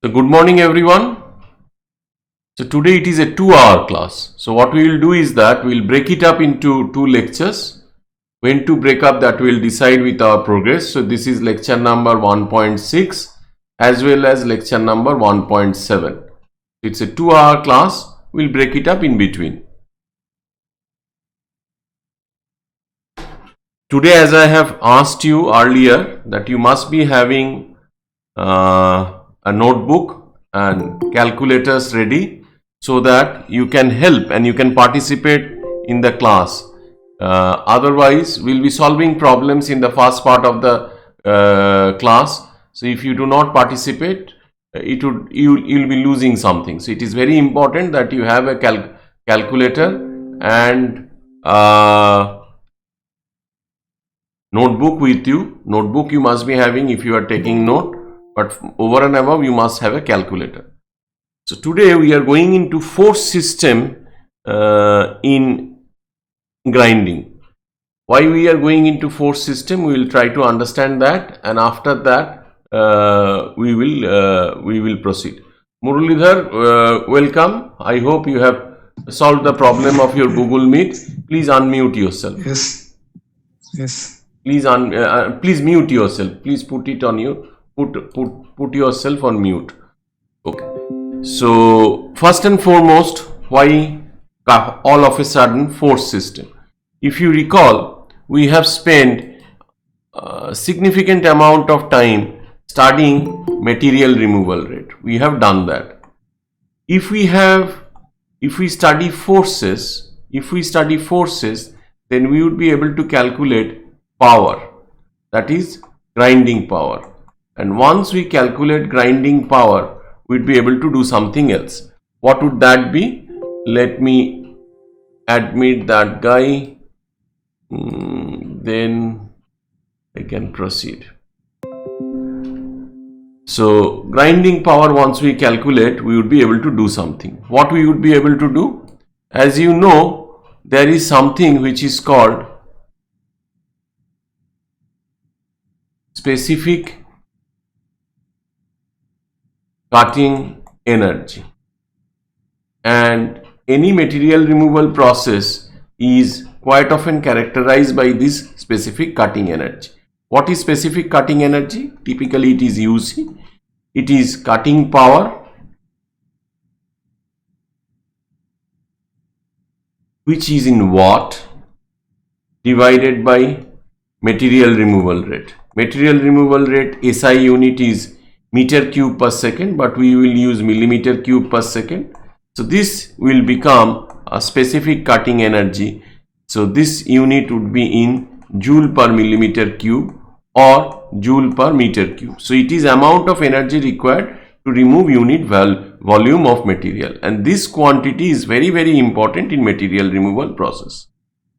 So good morning everyone. So today it is a 2-hour class. So what we will do is that we will break it up into two lectures. When to break up, that we will decide with our progress. So this is lecture number 1.6 as well as lecture number 1.7. It's a 2-hour class. We'll break it up in between. Today, as I have asked you earlier, that you must be having a notebook and calculators ready so that you can help and you can participate in the class. Otherwise, we'll be solving problems in the first part of the class. So if you do not participate, you'll be losing something. So it is very important that you have a calculator and notebook with you. Notebook you must be having if you are taking note, but over and above you must have a calculator. So today we are going into force system in grinding. Why we are going into force system, we will try to understand that, and after that we will proceed. Muralidhar, welcome. I hope you have solved the problem of your Google Meet. Please unmute yourself. Yes. Please mute yourself. Please put it on you. Put yourself on mute. Okay. So first and foremost, why all of a sudden force system? If you recall, we have spent a significant amount of time studying material removal rate. We have done that. If we study forces, then we would be able to calculate power, that is grinding power, and once we calculate grinding power, we'd be able to do something else. What would that be? Let me admit that guy, then I can proceed. So grinding power, once we calculate, we would be able to do something. What we would be able to do? As you know, there is something which is called specific cutting energy, and any material removal process is quite often characterized by this specific cutting energy. What is specific cutting energy? Typically it is UC. It is cutting power which is in watt divided by material removal rate. Material removal rate SI unit is meter cube per second, but we will use millimeter cube per second. So this will become a specific cutting energy. So this unit would be in joule per millimeter cube or joule per meter cube. So it is amount of energy required to remove unit volume of material, and this quantity is very important in material removal process.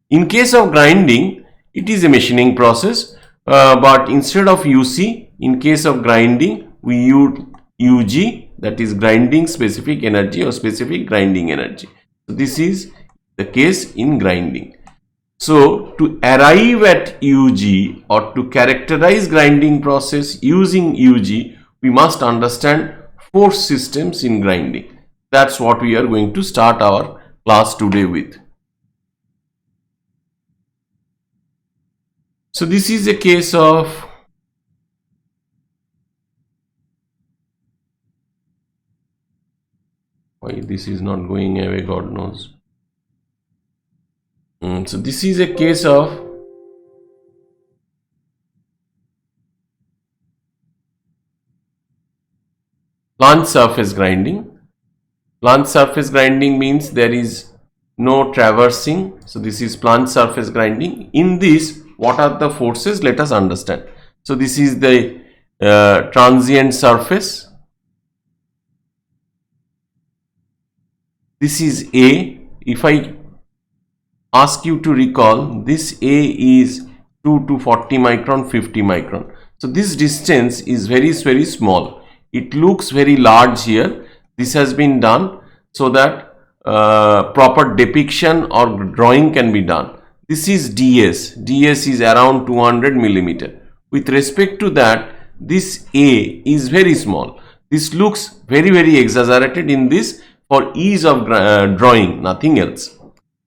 In case of grinding, it is a machining process, but instead of UC, in case of grinding, we use UG, that is grinding specific energy or specific grinding energy. So this is the case in grinding. So to arrive at UG or to characterize grinding process using UG, we must understand force systems in grinding. That's what we are going to start our class today with. So this is a case of why this is not going away, God knows. So this is a case of plant surface grinding. Plant surface grinding means there is no traversing. So this is plant surface grinding. In this, what are the forces? Let us understand. So this is the transient surface. This is A. If I ask you to recall, this A is 2 to 40 micron, 50 micron. So this distance is very small. It looks very large here. This has been done so that proper depiction or drawing can be done. This is DS. DS is around 200 millimeter. With respect to that, this A is very small. This looks very exaggerated in this for ease of drawing, nothing else.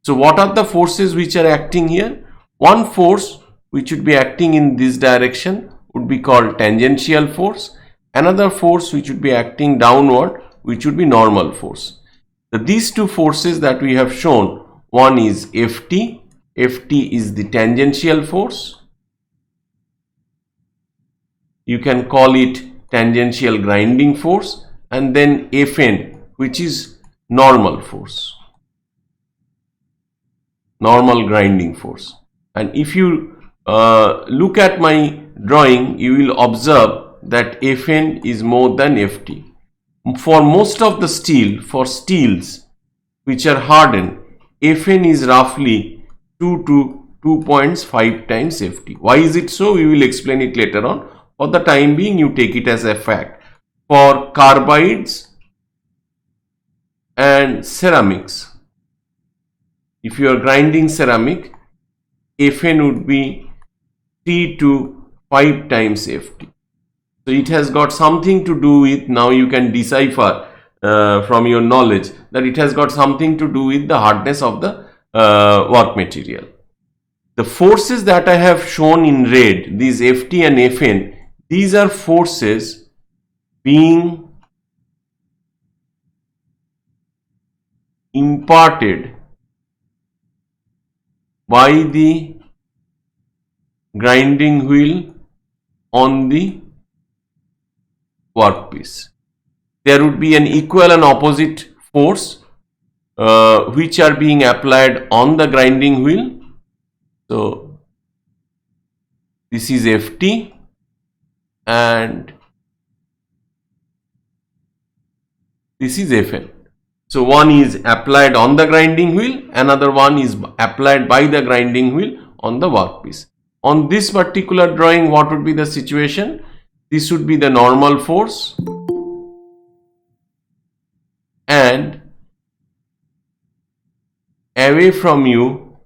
So what are the forces which are acting here? One force which would be acting in this direction would be called tangential force. Another force which would be acting downward, which would be normal force. So these two forces that we have shown, one is Ft. Ft is the tangential force. You can call it tangential grinding force, and then Fn, which is normal force, normal grinding force. And if you look at my drawing, you will observe that Fn is more than Ft. For most of the steel, for steels which are hardened, Fn is roughly 2 to 2.5 times Ft. Why is it so? We will explain it later on. For the time being, you take it as a fact. For carbides and ceramics, if you are grinding ceramic, Fn would be 3 to 5 times Ft. So it has got something to do with, now you can decipher from your knowledge that it has got something to do with the hardness of the work material. The forces that I have shown in red, these Ft and Fn, these are forces being imparted by the grinding wheel on the workpiece. There would be an equal and opposite force which are being applied on the grinding wheel. So this is Ft and this is Fn. So one is applied on the grinding wheel, another one is applied by the grinding wheel on the workpiece. On this particular drawing, what would be the situation? This would be the normal force and away from you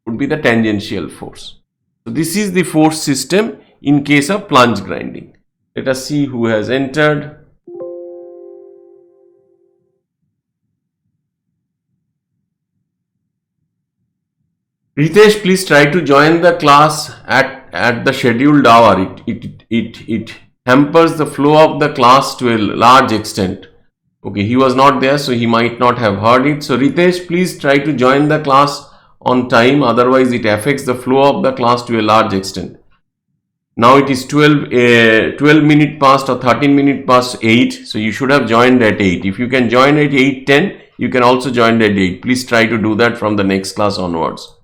would be the tangential force. So this is the force system in case of plunge grinding. Let us see who has entered. Ritesh, please try to join the class at the scheduled hour. It hampers the flow of the class to a large extent. Okay, he was not there, so he might not have heard it. So Ritesh, please try to join the class on time, otherwise it affects the flow of the class to a large extent. Now it is 12 minutes past or 13 minutes past 8, so you should have joined at 8. If you can join at 8:10, you can also join at 8. Please try to do that from the next class onwards.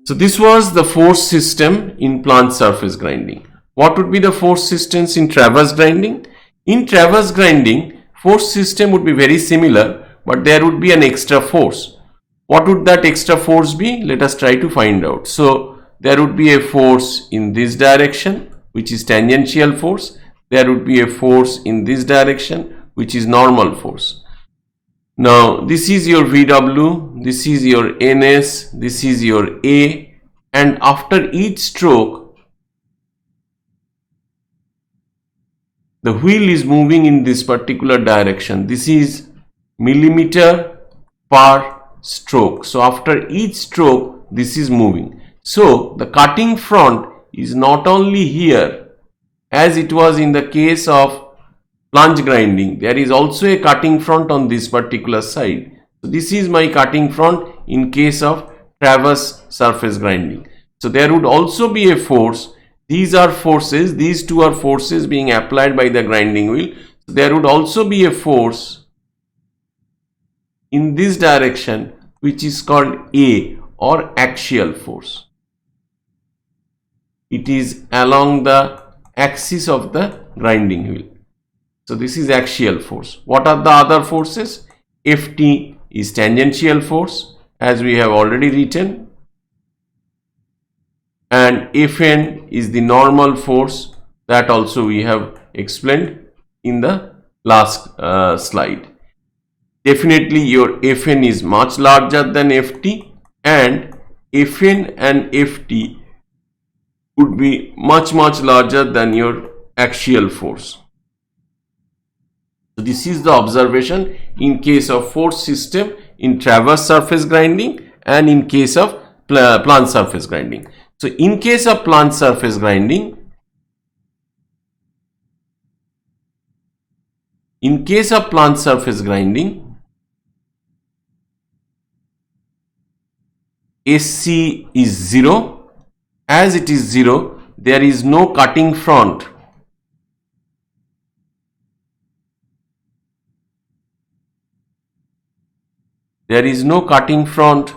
So this was the force system in plunge surface grinding. What would be the force systems in traverse grinding? In traverse grinding, force system would be very similar, but there would be an extra force. What would that extra force be? Let us try to find out. So there would be a force in this direction, which is tangential force. There would be a force in this direction, which is normal force. Now this is your VW, this is your NS, this is your A, and after each stroke the wheel is moving in this particular direction. This is millimeter per stroke. So after each stroke this is moving. So the cutting front is not only here as it was in the case of plunge grinding, there is also a cutting front on this particular side. So this is my cutting front in case of traverse surface grinding. So there would also be a force. These are forces, these two are forces being applied by the grinding wheel. So there would also be a force in this direction, which is called A, or axial force. It is along the axis of the grinding wheel. So this is axial force. What are the other forces? Ft is tangential force, as we have already written, and Fn is the normal force, that also we have explained in the last slide. Definitely your Fn is much larger than Ft, and Fn and Ft would be much larger than your axial force. So this is the observation in case of force system in transverse surface grinding and in case of plane surface grinding. So in case of plane surface grinding, SC is 0. As it is 0, there is no cutting front. There is no cutting front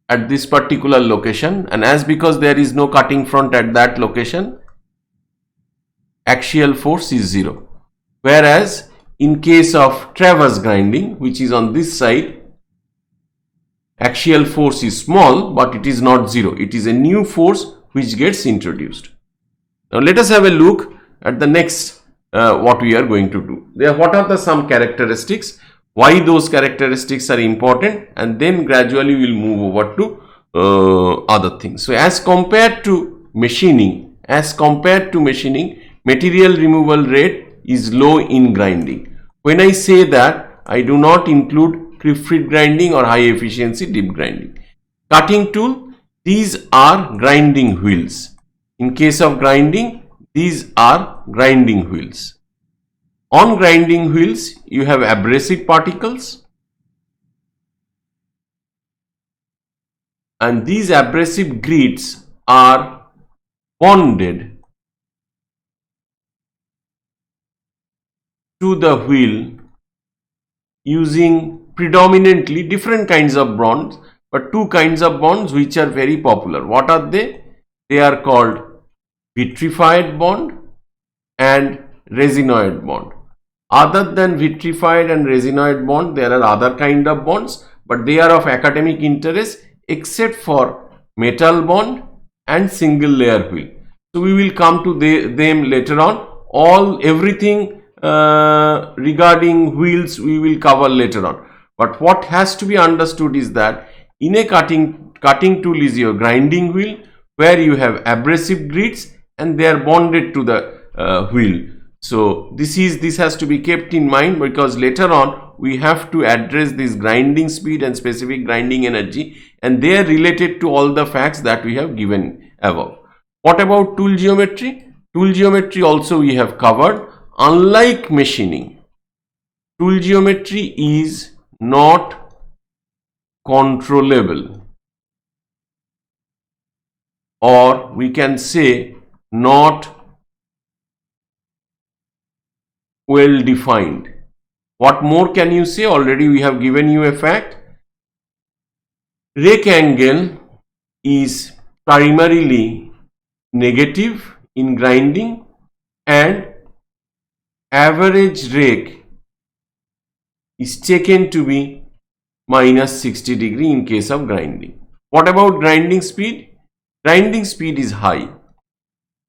at this particular location, and as because there is no cutting front at that location, axial force is 0. Whereas in case of transverse grinding, which is on this side, axial force is small, but it is not 0. It is a new force which gets introduced. Now let us have a look at the next what we are going to do. What are the some characteristics, why those characteristics are important, and then gradually we will move over to other things. So as compared to machining, material removal rate is low in grinding. When I say that, I do not include creep-feed grinding or high efficiency dip grinding. Cutting tool, these are grinding wheels. In case of grinding, these are grinding wheels. On grinding wheels, you have abrasive particles, and these abrasive grits are bonded to the wheel using predominantly different kinds of bonds, but two kinds of bonds which are very popular. What are they? They are called vitrified bond and resinoid bond. Other than vitrified and resinoid bond, there are other kind of bonds, but they are of academic interest except for metal bond and single layer wheel. So we will come to them later on. Everything regarding wheels we will cover later on. But what has to be understood is that in a cutting tool is your grinding wheel, where you have abrasive grits and they are bonded to the wheel. So this has to be kept in mind, because later on we have to address this grinding speed and specific grinding energy, and they are related to all the facts that we have given above. What about tool geometry? Tool geometry also we have covered. Unlike machining, tool geometry is not controllable, or we can say not well defined. What more can you say? Already we have given you a fact. Rake angle is primarily negative in grinding, and average rake is taken to be minus 60 degree in case of grinding. What about grinding speed? Grinding speed is high.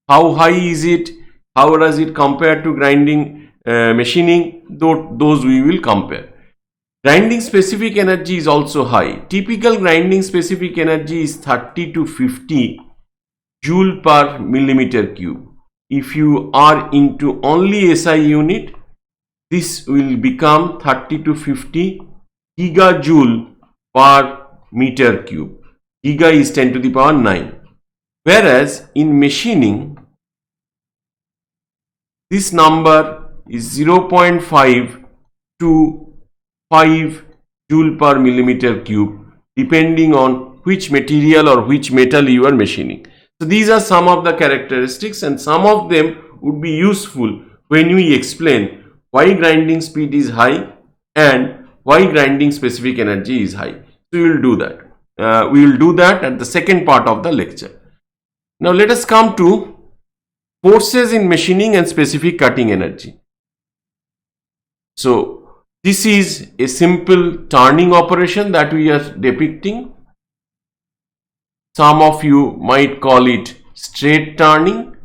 How high is it? How does it compare to grinding machining? Those we will compare. Grinding specific energy is also high. Typical grinding specific energy is 30 to 50 joule per millimeter cube. If you are into only SI unit, this will become 30 to 50 gigajoule per meter cube. Giga is 10 to the power 9. Whereas in machining, this number is 0.5 to 5 joule per millimeter cube, depending on which material or which metal you are machining. So these are some of the characteristics, and some of them would be useful when we explain why grinding speed is high and why grinding specific energy is high. So we will do that. We will do that at the second part of the lecture. Now let us come to forces in machining and specific cutting energy. So this is a simple turning operation that we are depicting. Some of you might call it straight turning,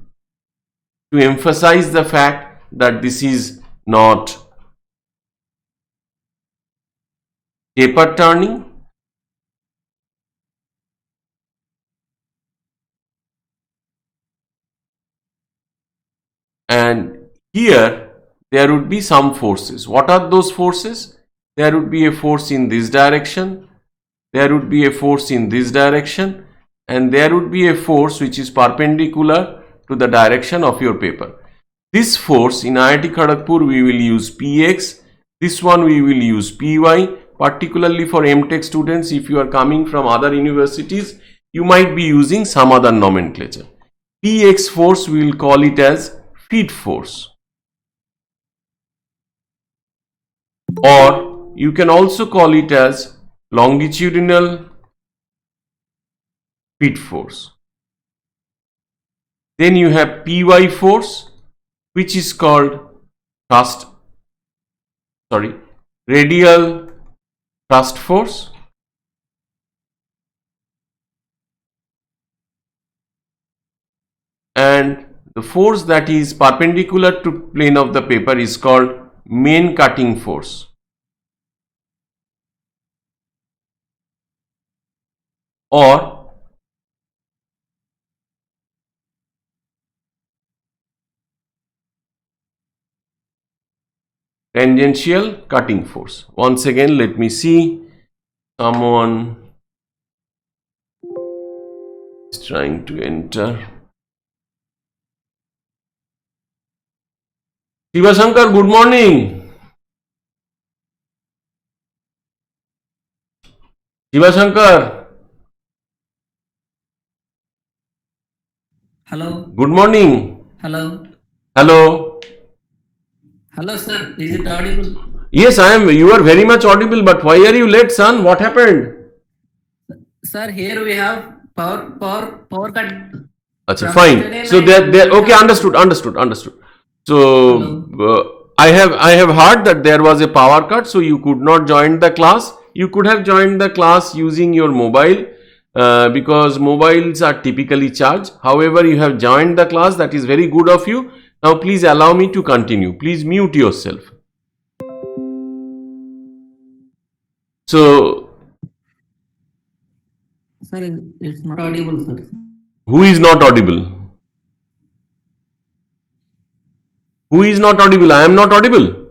to emphasize the fact that this is not taper turning. and here there would be some forces. What are those forces? There would be a force in this direction, there would be a force in this direction, and there would be a force which is perpendicular to the direction of your paper. This force in IIT Kharagpur we will use Px, this one we will use Py, particularly for MTech students. If you are coming from other universities, you might be using some other nomenclature. Px force we will call it as feed force, or you can also call it as longitudinal feed force. Then you have Py force, which is called radial thrust force, and the force that is perpendicular to plane of the paper is called main cutting force, or tangential cutting force. Once again, let me see. Someone is trying to enter. Shivashankar, good morning. Shivashankar. Hello. Good morning. Hello. Hello. Hello, sir. Is it audible? Yes, I am. You are very much audible, but why are you late, son? What happened? Sir, here we have power cut. Achha, From fine. yesterday So night there. we Okay, have- understood. So I have heard that there was a power cut, so you could not join the class. You could have joined the class using your mobile, because mobiles are typically charged. However, you have joined the class. That is very good of you. Now, please allow me to continue. Please mute yourself. So, Sir, it's not audible, sir. who is not audible? Who is not audible? I am not audible.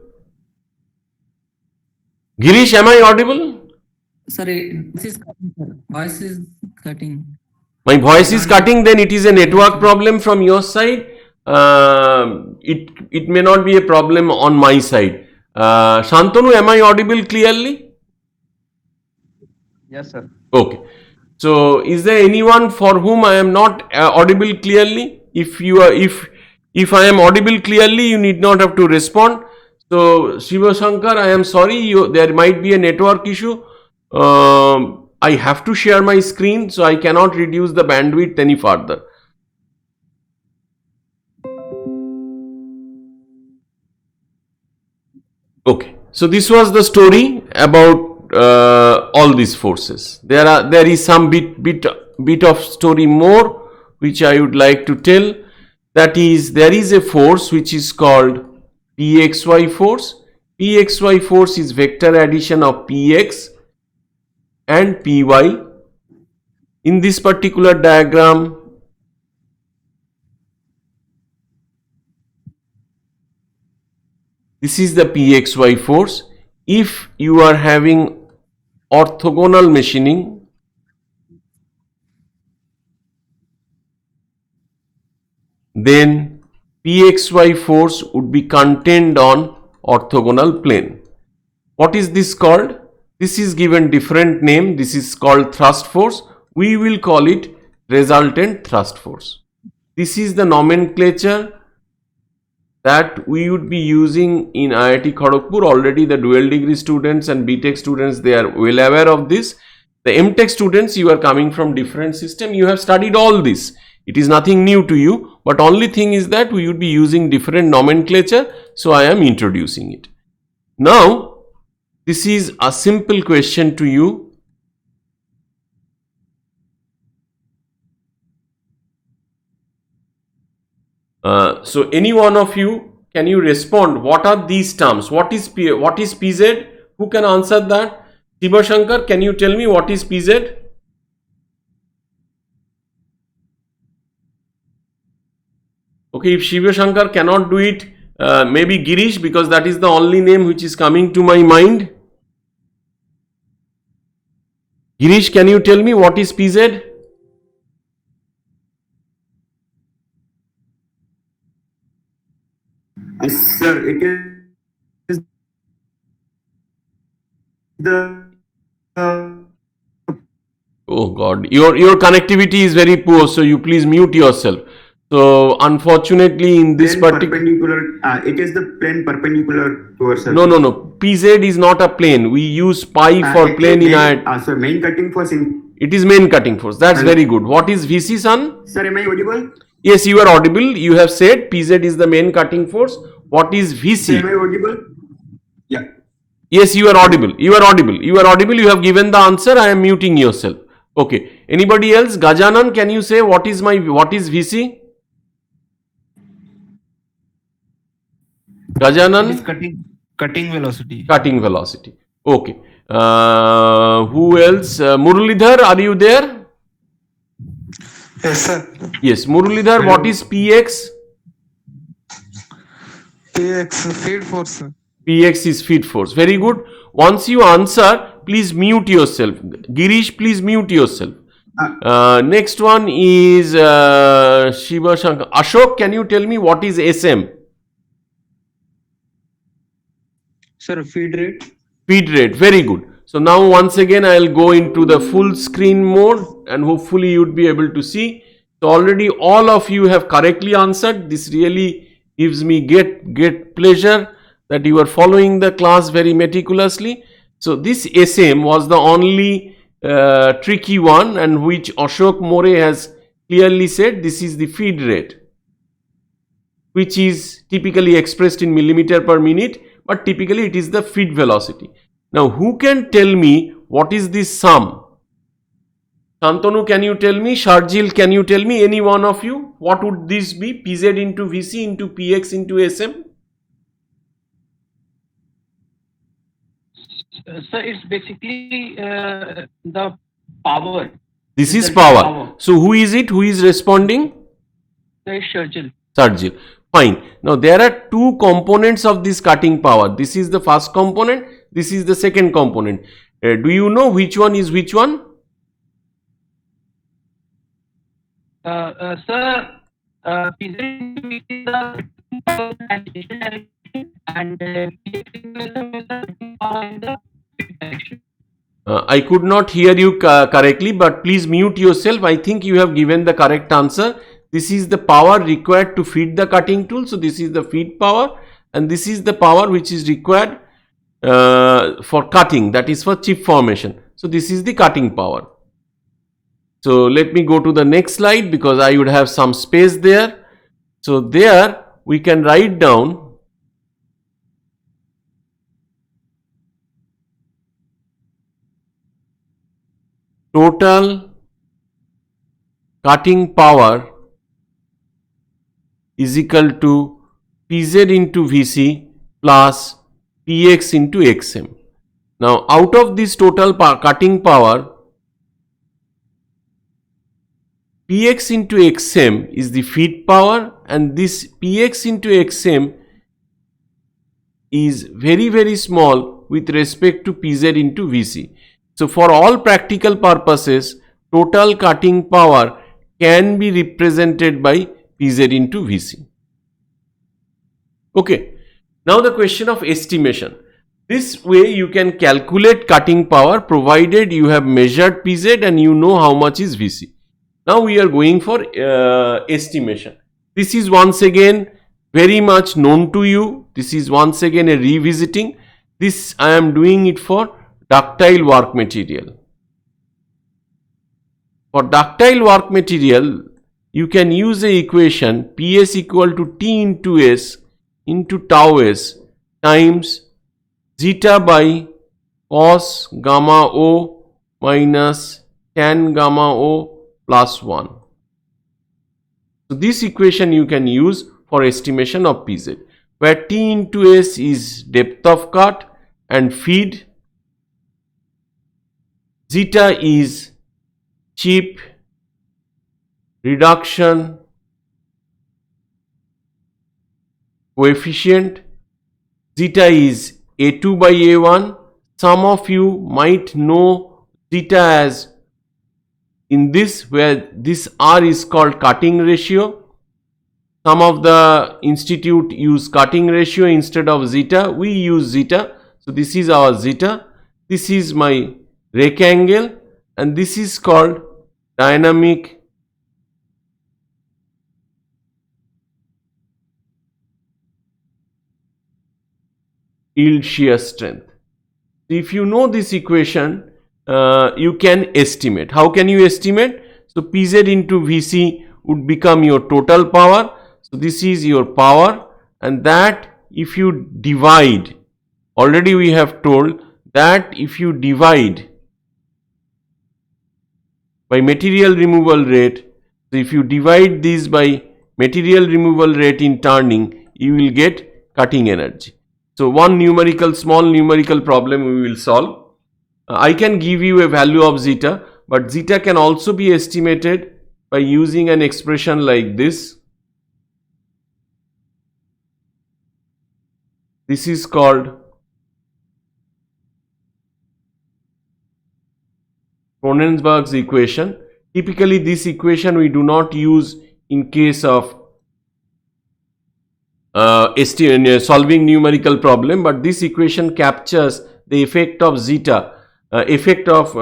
Girish, am I audible? Sir, this is cutting, sir. Voice is cutting. My voice is cutting, then it is a network problem from your side. It may not be a problem on my side. Shantanu, am I audible clearly? Yes, sir. Okay. So, is there anyone for whom I am not audible clearly? If I am audible clearly, you need not have to respond. So, Shiva Shankar, I am sorry, there might be a network issue. I have to share my screen, so I cannot reduce the bandwidth any further. Okay, so this was the story about all these forces. There is some bit of story more which I would like to tell. That is, there is a force which is called Pxy force. Pxy force is vector addition of Px and Py. In this particular diagram, this is the Pxy force. If you are having orthogonal machining, then Pxy force would be contained on orthogonal plane. What is this called? This is given different name. This is called thrust force. We will call it resultant thrust force. This is the nomenclature that we would be using in IIT Kharagpur. Already the dual degree students and BTech students, they are well aware of this. The MTech students, you are coming from different system. You have studied all this. It is nothing new to you, but only thing is that we would be using different nomenclature. So I am introducing it. Now, this is a simple question to you. So any one of you, can you respond? What are these terms? What is PZ? Who can answer that? Shiva Shankar, can you tell me what is PZ? Okay. Okay, if Shiva Shankar cannot do it, maybe Girish, because that is the only name which is coming to my mind. Girish, can you tell me what is PZ? Sir, it is the Oh God, your connectivity is very poor, so you please mute yourself. So unfortunately, in this plane particular, perpendicular. It is the plane perpendicular towards us. no. PZ is not a plane. We use pi for It plane is in main, our. sir, main cutting force in. It is main cutting force. That's very good. What is VC, son? Sir, am I audible? Yes, you are audible. You have said PZ is the main cutting force. What is Sir, VC? am I audible? Yeah. Yes, you are audible. You are audible. You are audible. You have given the answer. I am muting yourself. Okay. Anybody else? Gajanan, can you say what is VC? Gajanan? Cutting velocity. Cutting velocity. Okay. Who else? Muralidhar, are you there? Yes, sir. Yes, Muralidhar, what is PX? PX feed force. Sir. PX is feed force. Very good. Once you answer, please mute yourself. Girish, please mute yourself. Next one is Shiva Shankar. Ashok, can you tell me what is SM? Sir, feed rate. Feed rate. Very good. So now once again I will go into the full screen mode and hopefully you would be able to see. So already all of you have correctly answered. This really gives me great pleasure that you are following the class very meticulously. So this SM was the only tricky one, and which Ashok More has clearly said this is the feed rate, which is typically expressed in millimeter per minute, but typically it is the feed velocity. Now who can tell me what is this sum? Shantanu, can you tell me? Sharjil, can you tell me? Any one of you? What would this be? PZ into VC into PX into SM? Sir, it's basically the power. This is Resultant power. So who is it? Who is responding? Sir, it's Churchill. Sharjil. Fine. Now there are two components of this cutting power. This is the first component. This is the second component. Do you know which one is which one? Sir, PZ is the and power in the direction. I could not hear you correctly, but please mute yourself. I think you have given the correct answer. This is the power required to feed the cutting tool. So this is the feed power, and this is the power which is required for cutting, that is for chip formation. So this is the cutting power. So let me go to the next slide because I would have some space there. So there we can write down total cutting power is equal to PZ into VC plus PX into XM. Now out of this total cutting power, PX into XM is the feed power, and this PX into XM is very small with respect to PZ into VC. So for all practical purposes, total cutting power can be represented by PZ into VC. Okay. Now the question of estimation. This way you can calculate cutting power provided you have measured PZ and you know how much is VC. Now we are going for estimation. This is once again very much known to you. This is once again a revisiting. This I am doing it for ductile work material. For ductile work material, you can use the equation PS equal to T into S into tau S times zeta by cos gamma O minus tan gamma O plus 1. So this equation you can use for estimation of PZ, where T into S is depth of cut and feed, zeta is chip reduction coefficient. Zeta is A2 by A1. Some of you might know zeta as in this, where this R is called cutting ratio. Some of the institute use cutting ratio instead of zeta. We use zeta. So this is our zeta. This is my rectangle, and this is called dynamic yield shear strength. If you know this equation, you can estimate. How can you estimate? So Pz into Vc would become your total power. So this is your power, and that if you divide, already we have told that if you divide by material removal rate, so if you divide this by material removal rate in turning, you will get cutting energy. So one numerical, small numerical problem we will solve. I can give you a value of zeta, but zeta can also be estimated by using an expression like this. This is called Cronenberg's equation. Typically this equation we do not use in case of solving numerical problem, but this equation captures the effect of zeta, effect of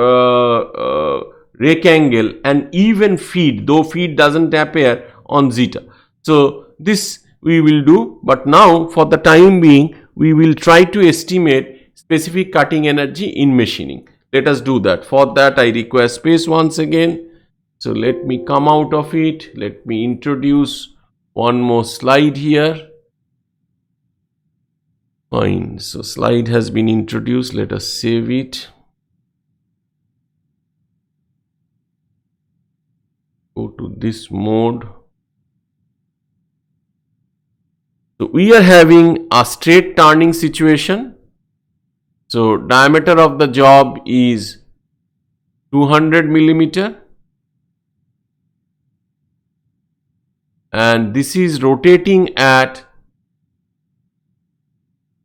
rectangle, and even feed, though feed doesn't appear on zeta. So this we will do, but now for the time being we will try to estimate specific cutting energy in machining. Let us do that. For that I require space once again. So let me come out of it. Let me introduce one more slide here. Fine. So slide has been introduced. Let us save it. Go to this mode. So we are having a straight turning situation. So diameter of the job is 200 millimeter. And this is rotating at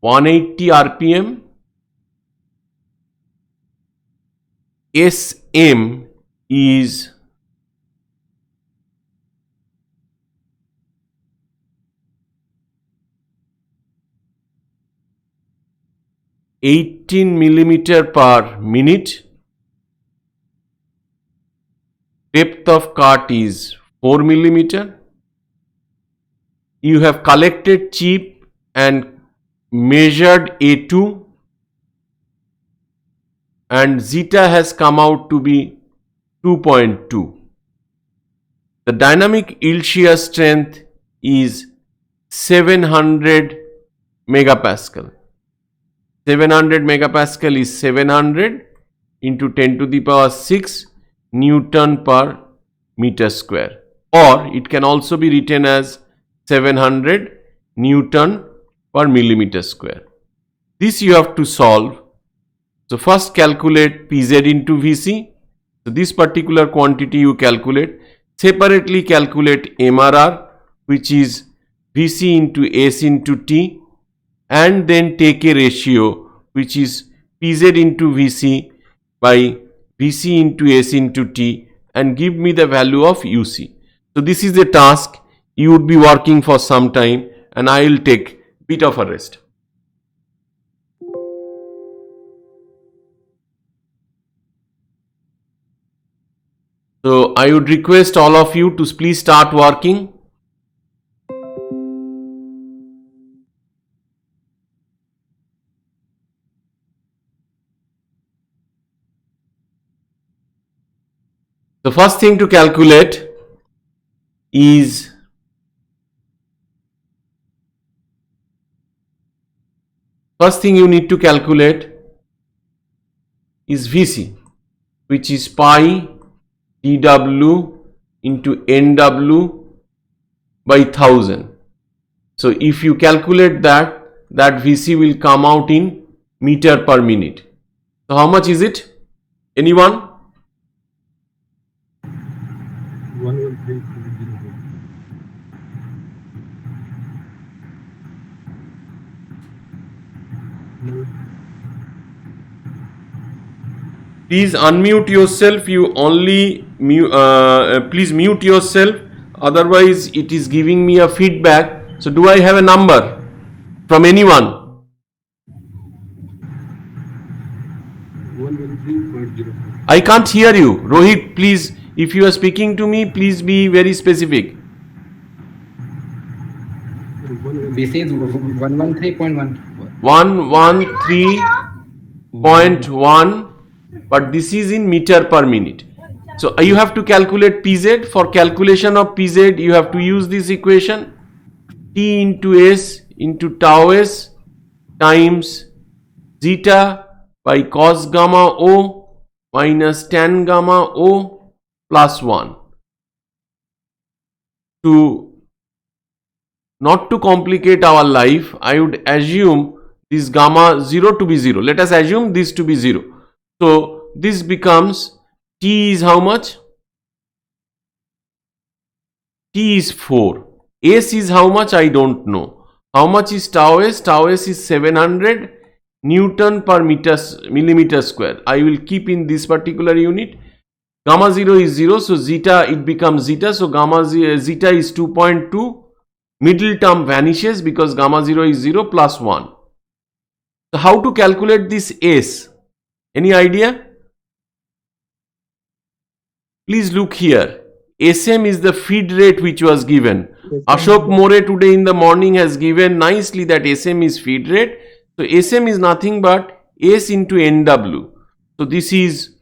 180 RPM. SM is 18 millimeter per minute. Depth of cut is 4 millimeter. You have collected chip and measured A2, and zeta has come out to be 2.2. The dynamic yield shear strength is 700 megapascal. 700 megapascal is 700 into 10 to the power 6 Newton per meter square, or it can also be written as 700 Newton per millimeter square. This you have to solve. So first calculate Pz into Vc. So this particular quantity you calculate. Separately calculate MRR, which is Vc into S into T, and then take a ratio which is Pz into Vc by Vc into S into T, and give me the value of Uc. So this is the task. You would be working for some time, and I will take bit of a rest. So I would request all of you to please start working. The first thing to calculate is you need to calculate is Vc, which is pi dW into Nw by 1000. So if you calculate that Vc will come out in meter per minute. So how much is it? Anyone? 113.04. Please unmute yourself. You only please mute yourself. Otherwise, it is giving me a feedback. So, do I have a number from anyone? 113.0. I can't hear you. Rohit, please, if you are speaking to me, please be very specific. This is 113.1. 113.1, but this is in meter per minute. So you have to calculate PZ. For calculation of PZ, you have to use this equation: T into S into tau S times zeta by cos gamma O minus tan gamma O plus 1. Not to complicate our life, I would assume this gamma 0 to be 0. Let us assume this to be 0. So this becomes, T is how much? T is 4. S is how much? I don't know. How much is tau S? Tau S is 700 Newton per millimeter square. I will keep in this particular unit. Gamma 0 is 0, so zeta, it becomes zeta. So gamma zeta is 2.2. Middle term vanishes because gamma 0 is 0 plus 1. So how to calculate this S? Any idea? Please look here. SM is the feed rate which was given. Ashok More today in the morning has given nicely that SM is feed rate. So SM is nothing but S into NW. So this is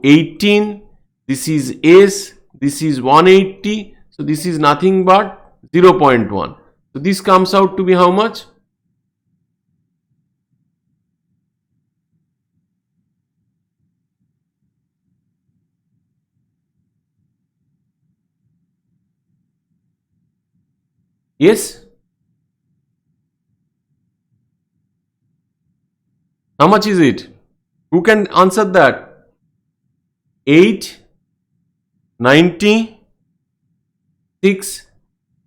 18, this is S, this is 180. So this is nothing but 0.1. So this comes out to be how much? Yes? How much is it? Who can answer that? 896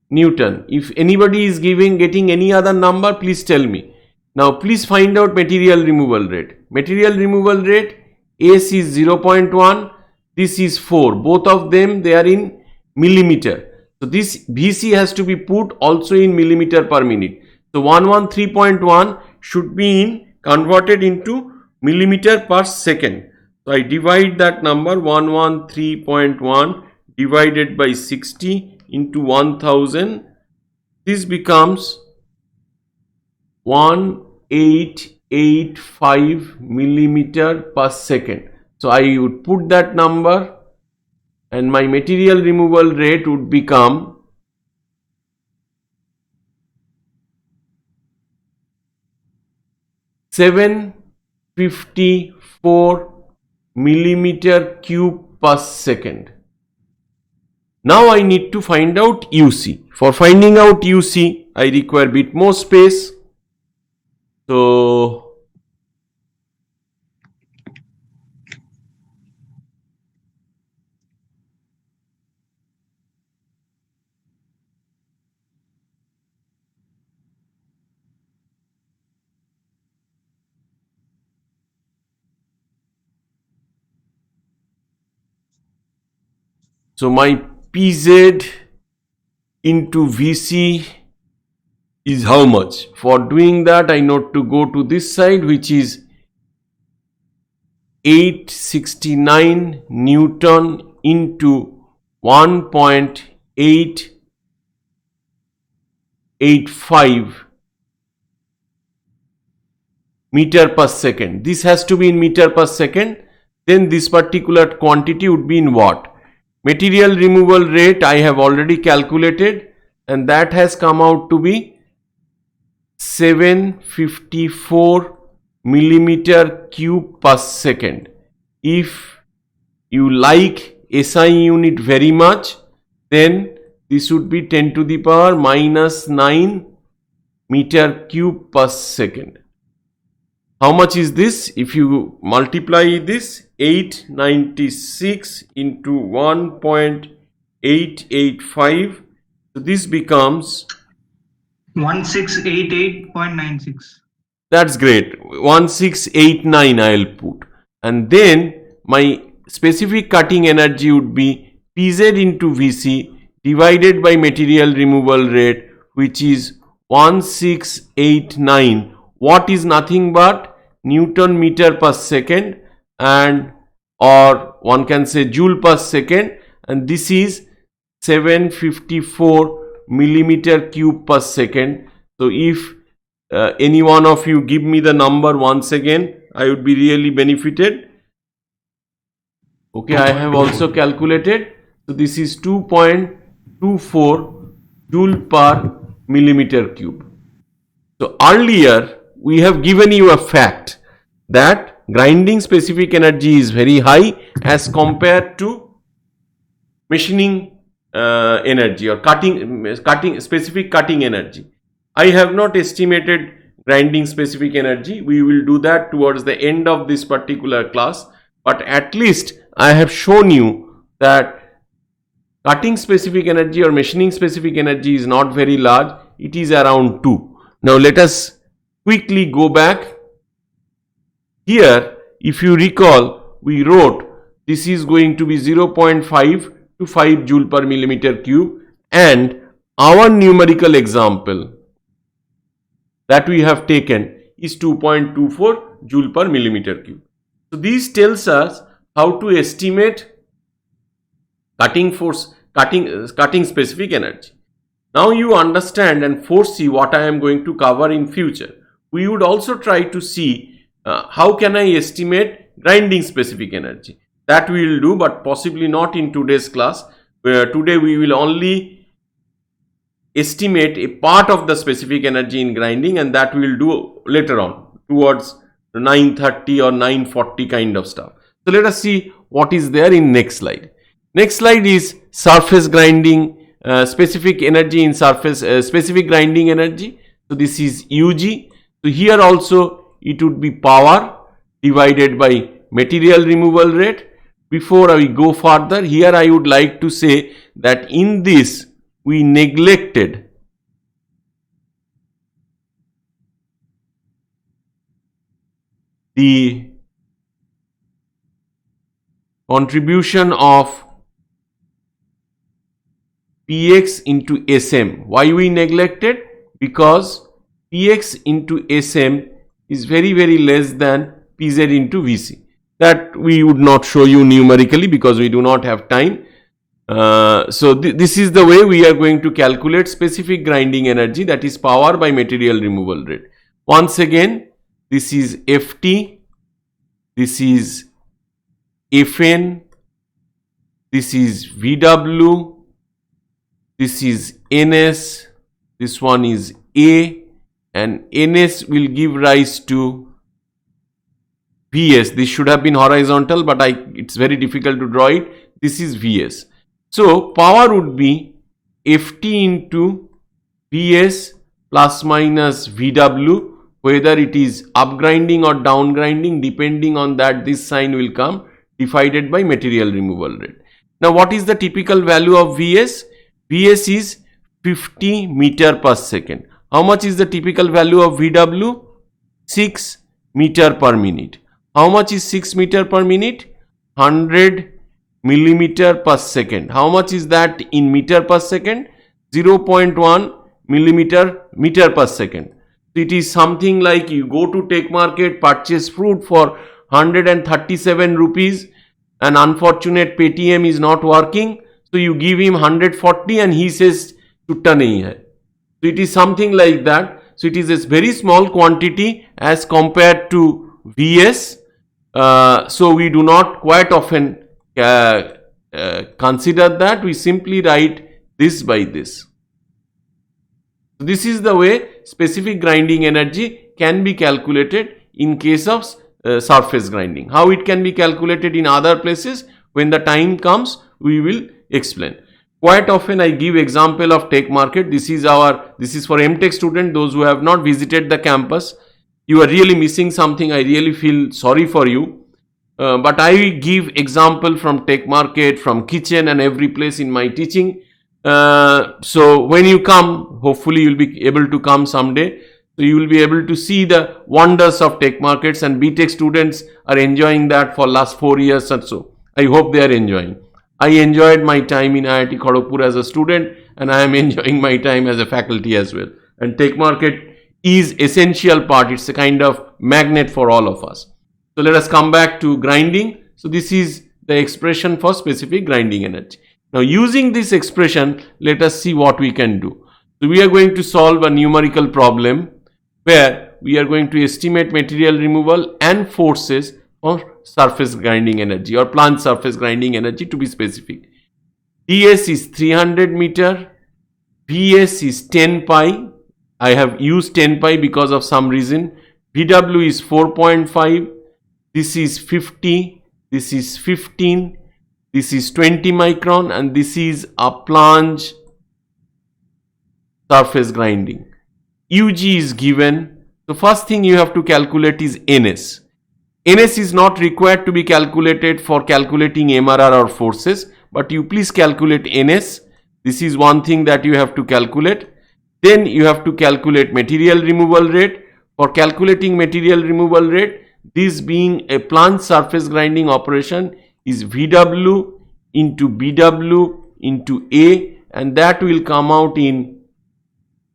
Newton. If anybody is getting any other number, please tell me. Now please find out material removal rate. Material removal rate, S is 0.1, this is 4. Both of them, they are in millimeter. So this VC has to be put also in millimeter per minute. So 113.1 should be converted into millimeter per second. So I divide that number 113.1 divided by 60 into 1000. This becomes 1885 millimeter per second. So I would put that number and my material removal rate would become 754 millimeter cube per second. Now I need to find out UC. For finding out UC, I require a bit more space. So my PZ into VC is how much? For doing that, I need to go to this side, which is 869 Newton into 1.885 meter per second. This has to be in meter per second. Then this particular quantity would be in watt. Material removal rate I have already calculated, and that has come out to be 754 millimeter cube per second. If you like SI unit very much, then this would be 10 to the power minus 9 meter cube per second. How much is this? If you multiply this, 896 into 1.885, so this becomes 1688.96. That's great. 1689 I'll put. And then my specific cutting energy would be Pz into Vc divided by material removal rate, which is 1689. Watt is nothing but Newton meter per second, and or one can say joule per second, and this is 754 millimeter cube per second. So if any one of you give me the number once again, I would be really benefited. Okay, I have also calculated. So this is 2.24 joule per millimeter cube. So earlier we have given you a fact that grinding specific energy is very high as compared to machining energy or cutting specific cutting energy. I have not estimated grinding specific energy. We will do that towards the end of this particular class, but at least I have shown you that cutting specific energy or machining specific energy is not very large. It is around 2. Now let us quickly go back. Here, if you recall, we wrote this is going to be 0.5 to 5 joule per millimeter cube, and our numerical example that we have taken is 2.24 joule per millimeter cube. So this tells us how to estimate cutting specific energy. Now you understand and foresee what I am going to cover in future. We would also try to see how can I estimate grinding specific energy. That we will do, but possibly not in today's class. Today we will only estimate a part of the specific energy in grinding, and that we will do later on towards 9:30 or 9:40 kind of stuff. So let us see what is there in next slide. Next slide is surface grinding specific energy in surface specific grinding energy. So this is Ug. So here also it would be power divided by material removal rate. Before I go further, here I would like to say that in this we neglected the contribution of Px into Sm. Why we neglected? Because Px into Sm is very less than Pz into Vc. That we would not show you numerically because we do not have time. So this is the way we are going to calculate specific grinding energy, that is power by material removal rate. Once again, this is Ft, this is Fn, this is Vw, this is Ns, this one is A, and Ns will give rise to Vs. This should have been horizontal, but it's very difficult to draw it. This is Vs. So power would be Ft into Vs plus minus Vw, whether it is up grinding or down grinding, depending on that this sign will come, divided by material removal rate. Now what is the typical value of Vs? Vs is 50 meter per second. How much is the typical value of Vw? 6 meter per minute. How much is 6 meter per minute? 100 millimeter per second. How much is that in meter per second? 0.1 meter per second. It is something like you go to Tech Market, purchase fruit for 137 rupees, and unfortunate Paytm is not working, so you give him 140 and he says chutta nahi hai. So it is something like that. So it is a very small quantity as compared to Vs. So we do not quite often consider that. We simply write this by this. So this is the way specific grinding energy can be calculated in case of surface grinding. How it can be calculated in other places, when the time comes we will explain. Quite often I give example of Tech Market. This is for MTech student, those who have not visited the campus. You are really missing something. I really feel sorry for you. But I give example from Tech Market, from kitchen and every place in my teaching. So when you come, hopefully you will be able to come someday. So you will be able to see the wonders of tech markets, and BTech students are enjoying that for last 4 years or so. I hope they are enjoying. I enjoyed my time in IIT Kharagpur as a student, and I am enjoying my time as a faculty as well. And tech market is essential part. It's a kind of magnet for all of us. So let us come back to grinding. So this is the expression for specific grinding energy. Now using this expression, let us see what we can do. So we are going to solve a numerical problem where we are going to estimate material removal and forces for surface grinding energy or plant surface grinding energy, to be specific. ds is 300 meter, vs is 10 pi. I have used 10 pi because of some reason. vw is 4.5. This is 50. This is 15. This is 20 micron, and this is a plunge surface grinding. UG is given. The first thing you have to calculate is NS. NS is not required to be calculated for calculating MRR or forces, but you please calculate NS. This is one thing that you have to calculate. Then you have to calculate material removal rate. For calculating material removal rate, this being a plant surface grinding operation, is VW into BW into A, and that will come out in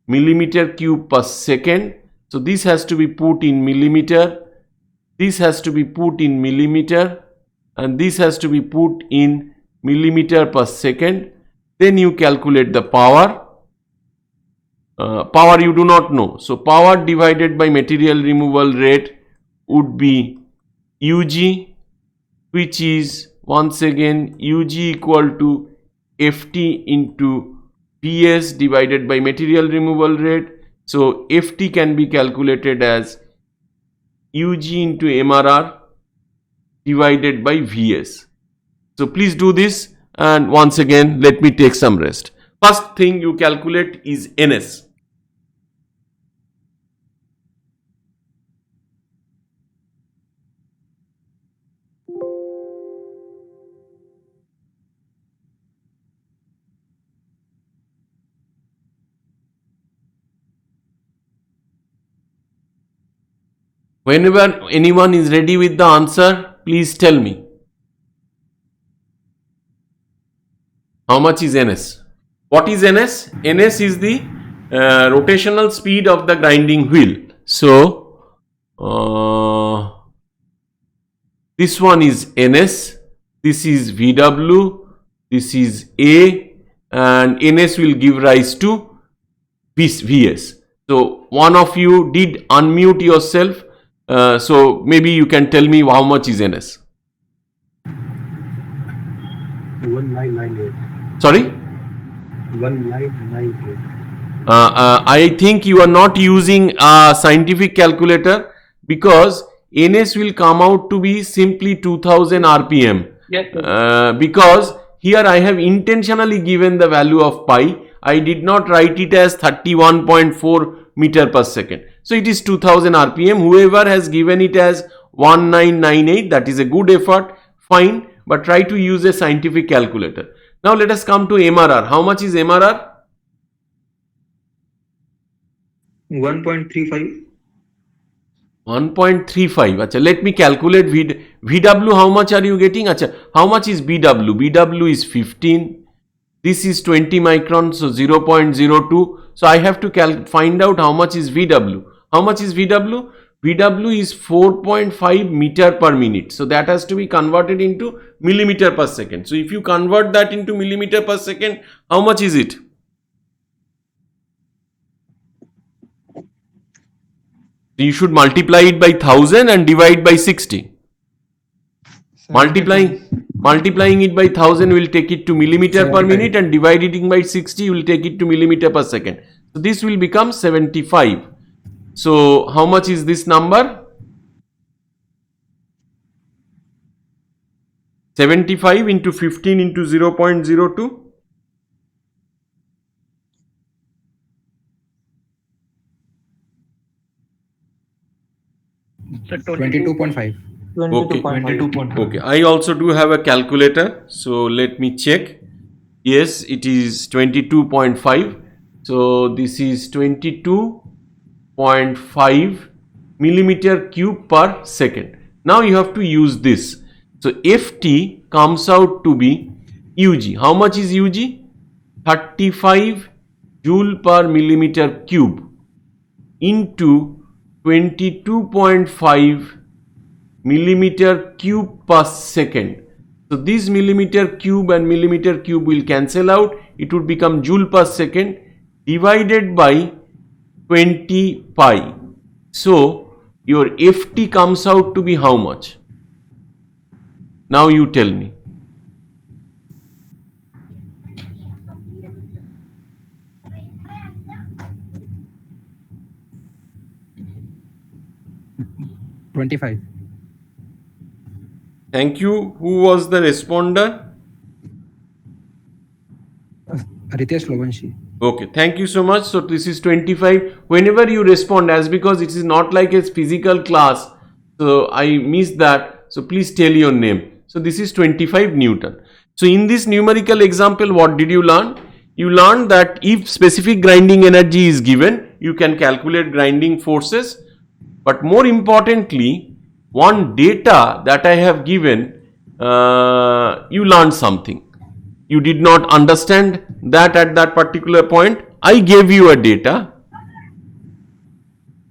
millimeter cube per second. So this has to be put in millimeter, this has to be put in millimeter, and this has to be put in millimeter per second. Then you calculate the power. Power you do not know. So power divided by material removal rate would be UG, which is once again UG equal to FT into PS divided by material removal rate. So FT can be calculated as UG into MRR divided by VS. So please do this, and once again let me take some rest. First thing you calculate is NS. Whenever anyone is ready with the answer, please tell me. How much is NS? What is NS? NS is the rotational speed of the grinding wheel. So, this one is NS, this is VW, this is A, and NS will give rise to VS. So, one of you did unmute yourself. So maybe you can tell me how much is NS. 1998. Sorry? 1998. I think you are not using a scientific calculator, because NS will come out to be simply 2000 RPM. Yes, sir. Because here I have intentionally given the value of pi. I did not write it as 31.4 meter per second. So it is 2000 RPM. Whoever has given it as 1998, that is a good effort, fine, but try to use a scientific calculator. Now let us come to MRR. How much is MRR? 1.35. 1.35. Achha, let me calculate VW. How much are you getting? Achha, how much is BW? BW is 15. This is 20 micron, so 0.02. So I have to find out how much is VW. How much is VW? VW is 4.5 meter per minute. So that has to be converted into millimeter per second. So if you convert that into millimeter per second, how much is it? So you should multiply it by 1000 and divide by 60. Multiplying it by 1000 will take it to millimeter per minute, and dividing it by 60 will take it to millimeter per second. So this will become 75. So how much is this number? 75 into 15 into 0.02. So 22.5. Okay. 22.5. Okay, I also do have a calculator, so let me check. Yes, it is 22.5. So this is 22 0.5 millimeter cube per second. Now you have to use this. So Ft comes out to be Ug. How much is Ug? 35 joule per millimeter cube into 22.5 millimeter cube per second. So this millimeter cube and millimeter cube will cancel out. It would become joule per second divided by 20 pi. So your Ft comes out to be how much? Now you tell me. $25. Thank you. Who was the responder? Ritesh Lobanshi. Okay, thank you so much. So this is 25. Whenever you respond, as because it is not like a physical class, so I missed that. So please tell your name. So this is 25 Newton. So in this numerical example, what did you learn? You learned that if specific grinding energy is given, you can calculate grinding forces. But more importantly, one data that I have given, you learned something. You did not understand that at that particular point. I gave you a data.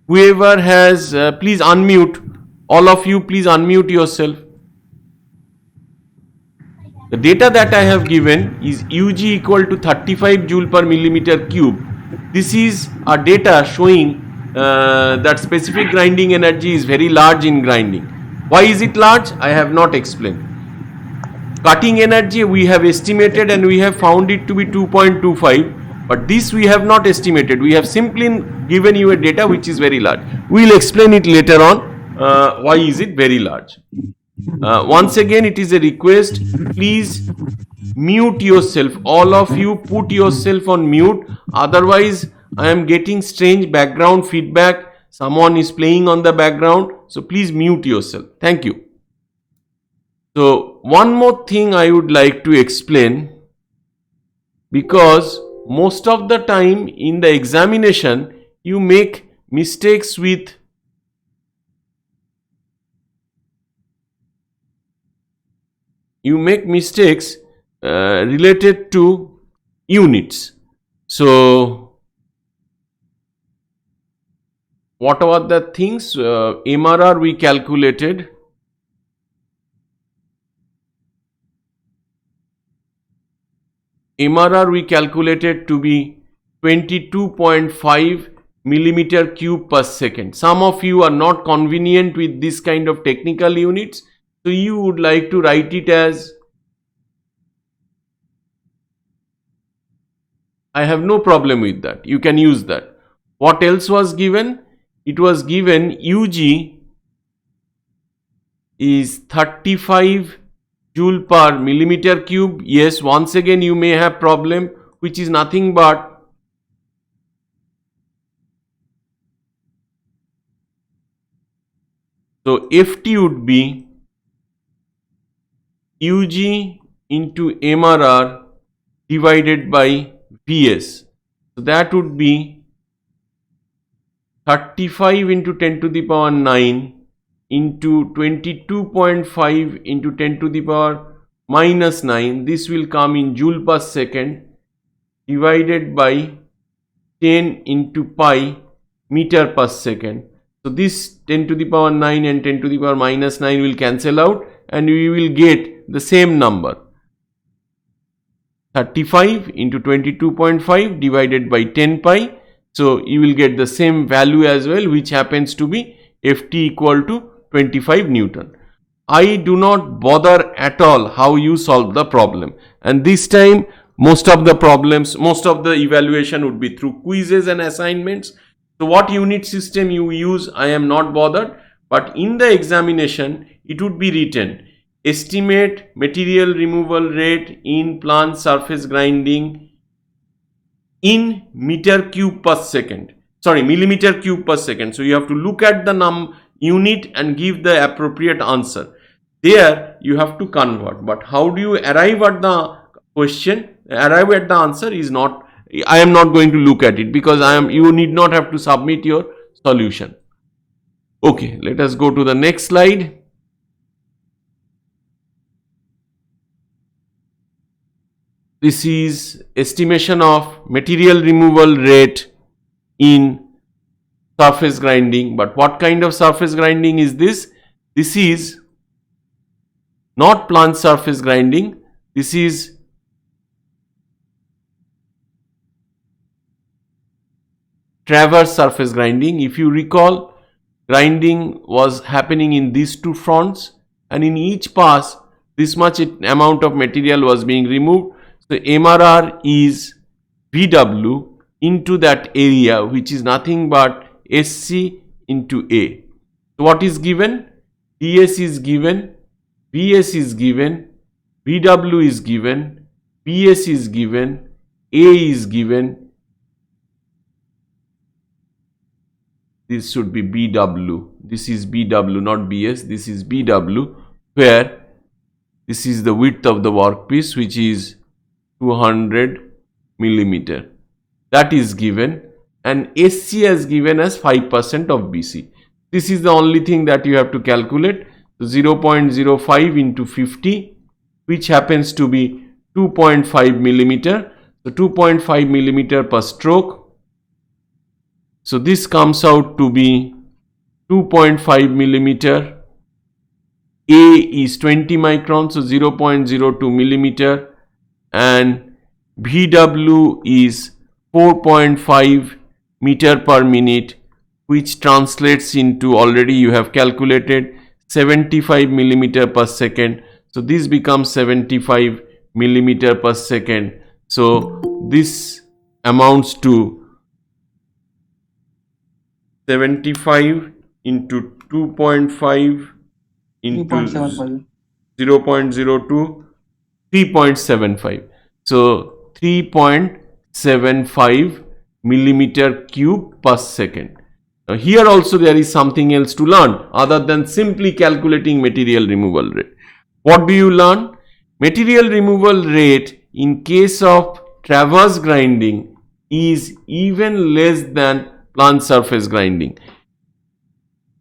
Whoever has, please unmute. All of you, please unmute yourself. The data that I have given is Ug equal to 35 joule per millimeter cube. This is a data showing that specific grinding energy is very large in grinding. Why is it large? I have not explained. Cutting energy we have estimated and we have found it to be 2.25, but this we have not estimated. We have simply given you a data which is very large. We will explain it later on why is it very large. Once again, it is a request, please mute yourself. All of you put yourself on mute, otherwise I am getting strange background feedback. Someone is playing on the background, so please mute yourself. Thank you. So one more thing I would like to explain, because most of the time in the examination you make mistakes with related to units. So what are the things? MRR we calculated. MRR we calculated to be 22.5 millimeter cube per second. Some of you are not convenient with this kind of technical units, so you would like to write it as, I have no problem with that. You can use that. What else was given? It was given Ug is 35 joule per millimeter cube. Yes, once again you may have problem, which is nothing but so Ft would be Ug into MRR divided by Vs. So that would be 35 into 10 to the power 9 into 22.5 into 10 to the power minus 9. This will come in joule per second divided by 10 into pi meter per second. So this 10 to the power 9 and 10 to the power minus 9 will cancel out and we will get the same number. 35 into 22.5 divided by 10 pi. So you will get the same value as well, which happens to be Ft equal to 25 Newton. I do not bother at all how you solve the problem, and this time most of the problems, most of the evaluation would be through quizzes and assignments. So what unit system you use, I am not bothered, but in the examination it would be written estimate material removal rate in plant surface grinding in meter cube per second, sorry, millimeter cube per second. So you have to look at the unit and give the appropriate answer. There you have to convert, but how do you arrive at the question, arrive at the answer is not, I am not going to look at it, because you need not have to submit your solution. Okay, let us go to the next slide. This is estimation of material removal rate in surface grinding. But what kind of surface grinding is this? This is not plant surface grinding. This is traverse surface grinding. If you recall, grinding was happening in these two fronts, and in each pass this much amount of material was being removed. So MRR is VW into that area, which is nothing but SC into A. So what is given? DS is given, VS is given, VW is given, PS is given, A is given. This should be BW. This is BW, not BS. This is BW, where this is the width of the workpiece, which is 200 millimeter. That is given, and SC has given as 5% of BC. This is the only thing that you have to calculate. So 0.05 into 50, which happens to be 2.5 millimeter. So 2.5 millimeter per stroke. So this comes out to be 2.5 millimeter. A is 20 microns, so 0.02 millimeter, and VW is 4.5 meter per minute, which translates into, already you have calculated, 75 millimeter per second. So this becomes 75 millimeter per second. So this amounts to 75 into 2.5 into 0.02, 3.75. So 3.75 millimeter cube per second. Now here also there is something else to learn other than simply calculating material removal rate. What do you learn? Material removal rate in case of traverse grinding is even less than plant surface grinding.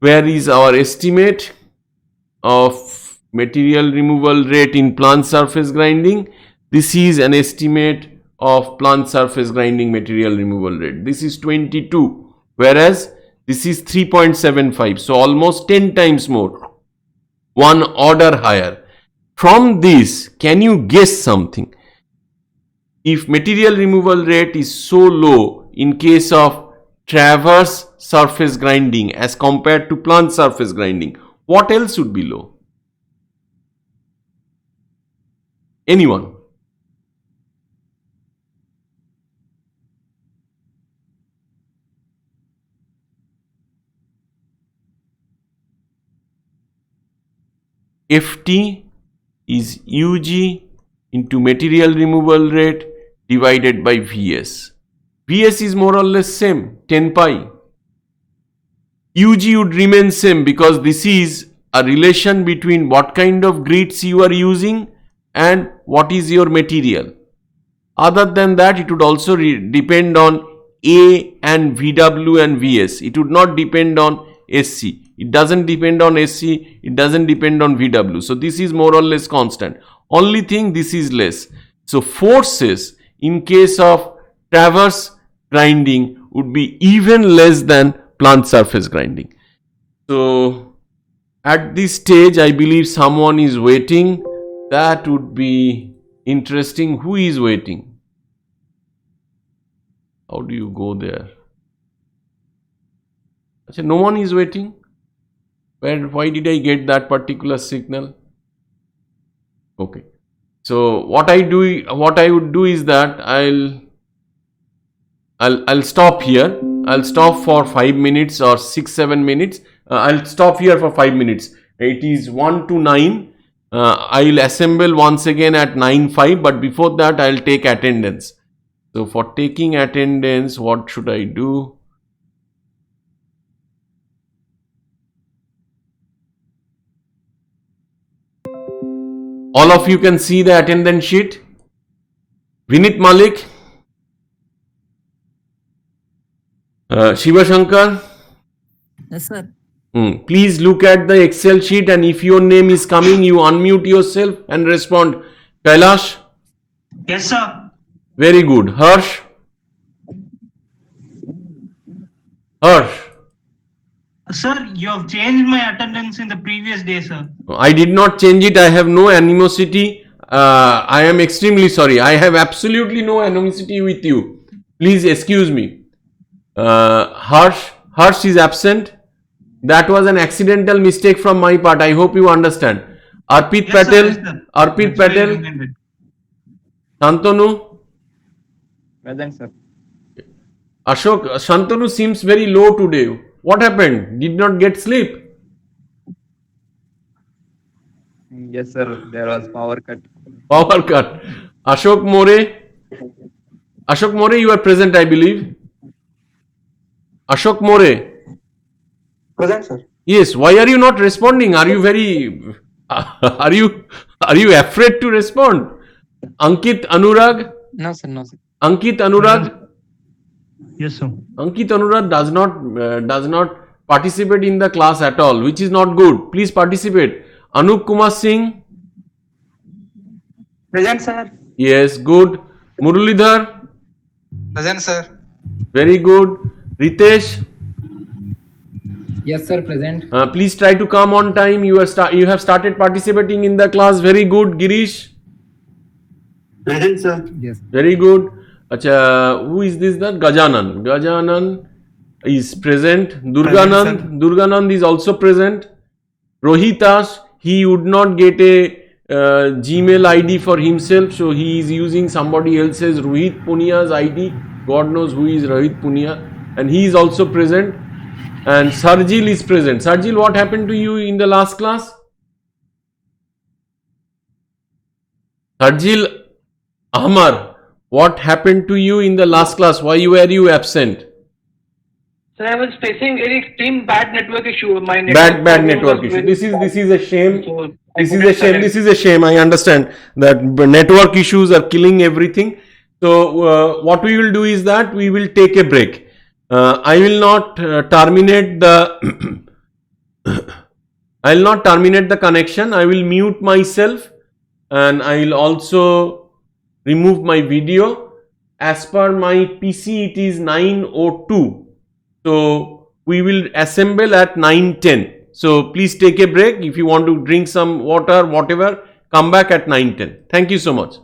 Where is our estimate of material removal rate in plant surface grinding? This is an estimate of plant surface grinding material removal rate. This is 22, whereas this is 3.75, so almost 10 times more, one order higher. From this, can you guess something? If material removal rate is so low in case of traverse surface grinding as compared to plant surface grinding, what else would be low? Anyone? FT is UG into material removal rate divided by VS. VS is more or less same, 10 pi. UG would remain same because this is a relation between what kind of grits you are using and what is your material. Other than that, it would also depend on A and VW and VS. It would not depend on SC. It doesn't depend on SC, it doesn't depend on VW. So this is more or less constant. Only thing, this is less. So forces in case of traverse grinding would be even less than plant surface grinding. So at this stage, I believe someone is waiting. That would be interesting. Who is waiting? How do you go there? Achha, no one is waiting. Why did I get that particular signal? Okay. So what I would do is that I'll stop here. I'll stop for 5 minutes or 6-7 minutes. I'll stop here for 5 minutes. It is 1 to 9. I'll assemble once again at 9:05, but before that I'll take attendance. So for taking attendance, what should I do? All of you can see the attendance sheet. Vinit Malik, Shiva Shankar, Yes, sir. Please look at the Excel sheet, and if your name is coming, you unmute yourself and respond. Kailash? Yes, sir. Very good. Harsh? Harsh? Sir, you have changed my attendance in the previous day, sir. I did not change it. I have no animosity. I am extremely sorry. I have absolutely no animosity with you. Please excuse me. Harsh is absent. That was an accidental mistake from my part. I hope you understand. Arpit Patel. Arpit Patel. Shantanu. Present, sir. Ashok. Shantanu seems very low today. What happened? Did not get sleep? Yes, sir. There was power cut. Power cut. Ashok More. Ashok More, you are present, I believe. Ashok More. Present, sir. Yes. Why are you not responding? Are you very? Are you afraid to respond? Ankit Anurag. No, sir. No, sir. Ankit Anurag. Yes, sir. Ankit Anurag does not participate in the class at all, which is not good. Please participate. Anup Kumar Singh. Present, sir. Yes, good. Muralidhar. Present, sir. Very good. Ritesh. Yes, sir. Present. Please try to come on time. You have started participating in the class. Very good. Girish. Present, sir. Yes. Very good. Acha, who is this? That Gajanan. Gajanan is present. Present, Durganand is also present. Rohitas, he would not get a Gmail ID for himself, so he is using somebody else's Rohit Punia's ID. God knows who is Rohit Punia, and he is also present. And Sarjil is present. Sarjil, what happened to you in the last class? Sarjil Ahmar, what happened to you in the last class? Why were you absent? Sir, I was facing very extreme bad network issue. My Bad network issue. This is a shame. This is a shame. This is a shame. I understand that network issues are killing everything. So what we will do is that we will take a break. I will not terminate the I will not terminate the connection. I will mute myself, and I will also remove my video. As per my PC, it is 9:02. So we will assemble at 9:10. So please take a break. If you want to drink some water, whatever, come back at 9:10. Thank you so much.